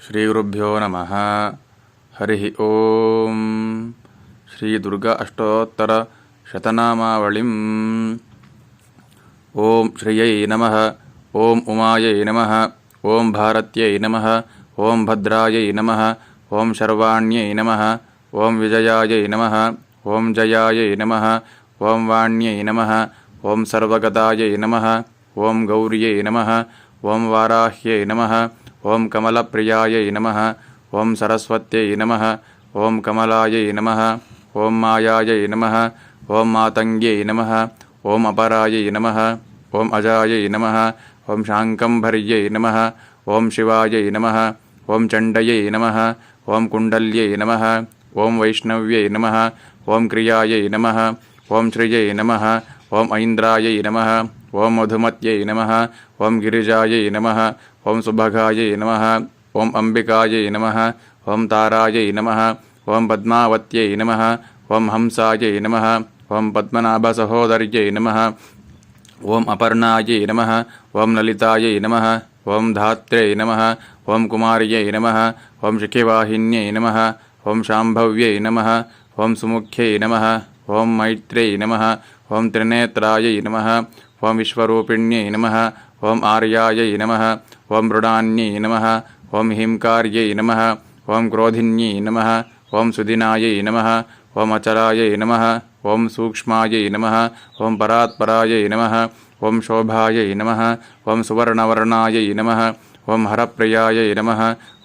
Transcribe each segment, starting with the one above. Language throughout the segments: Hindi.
श्रीगुरुभ्यो नमः। हरिः ओम। श्री दुर्गा अष्टोत्तर शतनामावलिम्। ओम श्रियै नमः। ओम उमायै नमः। ओम भारत्यै नमः। ओम भद्रायै नमः। ओम शर्वाण्यै नमः। ओम विजयायै नमः। ओम जयायै नमः। ओम वाण्यै नमः। ओम सर्वगतायै नमः। ओम गौर्यै नमः। ओम वाराह्यै नमः। ओम कमलप्रियायै नमः। ओम सरस्वत्यै नमः। ओम कमलायै नमः। ओम मायायै नमः। ओम मातङ्ग्यै नमः। ओम अपरायै नमः। ओम अजायै नमः। ओम शाङ्कम्भर्यै नमः। ओम शिवायै नमः। ओम चण्डयै नमः। ओम कुण्डल्यै नमः। ओम वैष्णव्यै नमः। ओम क्रियायै नमः। ओम श्रियै नमः। ओम ऐन्द्रायै नमः। ओम मधुमत्यै नमः। ओम गिरिजायै नमः। ओम सुभगायै नमः। ओम अंबिकायै नमः। ओम तारायै नमः। ओम पद्मावत्यै नमः। ओम हंसायै नमः। ओम पद्मनाभसहोदर्यै नमः। ओम अपर्णायै नमः। ओम ललितायै नमः। ओम धात्र्यै नमः। ओम कुमार्यै नमः। ओम शिखिवाहिन्यै नमः। ओम शाम्भव्यै नमः। ओम सुमुख्यै नमः। ओम मैत्र्यै नमः। ओम त्रिनेत्रायै नमः। ओम विश्वरूपिण्यै नमः। ओम आर्यायै नमः। ओम मृडान्यै नमः। ओम हिंकार्यै नमः। ओम क्रोधिन्यै नमः। ओम सुदिनायै नमः। ओम अचलायै नमः। ओम सूक्ष्मायै नमः। ओम परात्परायै नमः। ओम शोभायै नमः। ओम सुवर्णवर्णायै नमः। ओम हरप्रियायै नमः।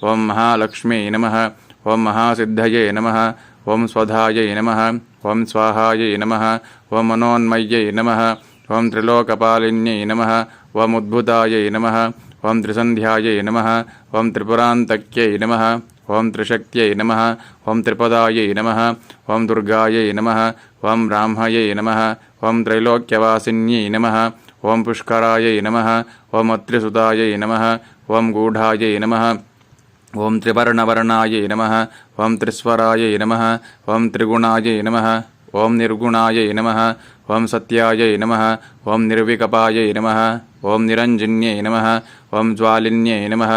ओम महालक्ष्म्यै नमः। ओम महासिद्धये नमः। ओम स्वधायै नमः। ओम स्वाहायै नमः। ओम मनोन्मय्यै नमः। ओम त्रिलोकपालिन्यै नमः। ओम उद्भुतायै नमः। ओम त्रिसन्ध्यायै नमः। ओम त्रिपुरान्तक्यै नमः। ओम त्रिशक्त्यै नमः। ओम त्रिपदायै नमः। ओम दुर्गायै नमः। ओम ब्राह्मयै नमः। ओम त्रैलोक्यवासिन्यै नमः। ओम पुष्करायै नमः। ओम अत्रिसुतायै नमः। ओम गूढायै नमः। ओम त्रिवर्णवर्णायै नमः। ओम त्रिस्वरायै नमः। ओम त्रिगुणायै नमः। ओम निर्गुणायै नमः। ओम सत्यायै नमः। ओम निर्विकपायै नमः। ओम निरञ्जन्यै नमः। ओम ज्वालिन्यै नमः।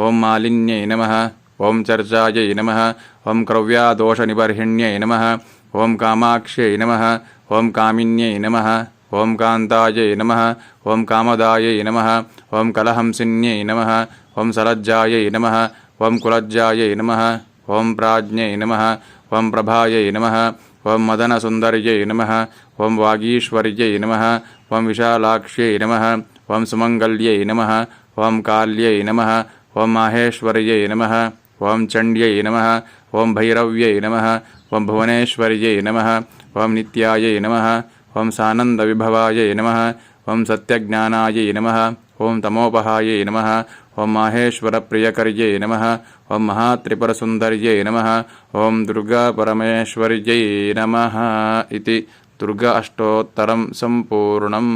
ओम मालिन्यै नमः। ओम चर्चायै नमः। ओम क्रव्यादोषनिबर्हिण्यै नमः। ओम कामाक्ष्यै नमः। ओम कामिन्यै नमः। ओम कान्तायै नमः। ओम कामदायै नमः। ओम कलहंसिन्यै नमः। ओम सलज्जायै नमः। ओम कुलज्जायै नमः। ओम प्राज्ञै नमः। ओम प्रभायै नमः। ओम मदनसुन्दर्यै नमः। ओम वागीश्वर्यै नमः। ओम विशालाक्ष्यै नमः। ओम सुमङ्गल्यै नमः। ओम काल्यै नमः। ओम माहेश्वर्यै नमः। ओम चण्ड्यै नमः। ओम भैरव्यै नमः। ओम भुवनेश्वर्यै नमः। ओम नित्यायै नमः। ओम सानन्दविभवायै नमः। ओम सत्यज्ञानायै नमः। ओम तमोपहायै नमः। ओम माहेश्वरप्रियकर्यै नमः। ओम महात्रिपुरसुन्दर्यै नमः। ओम दुर्गापरमेश्वर्यै नमः इति दुर्गा अष्टोत्तरं सम्पूर्णम्।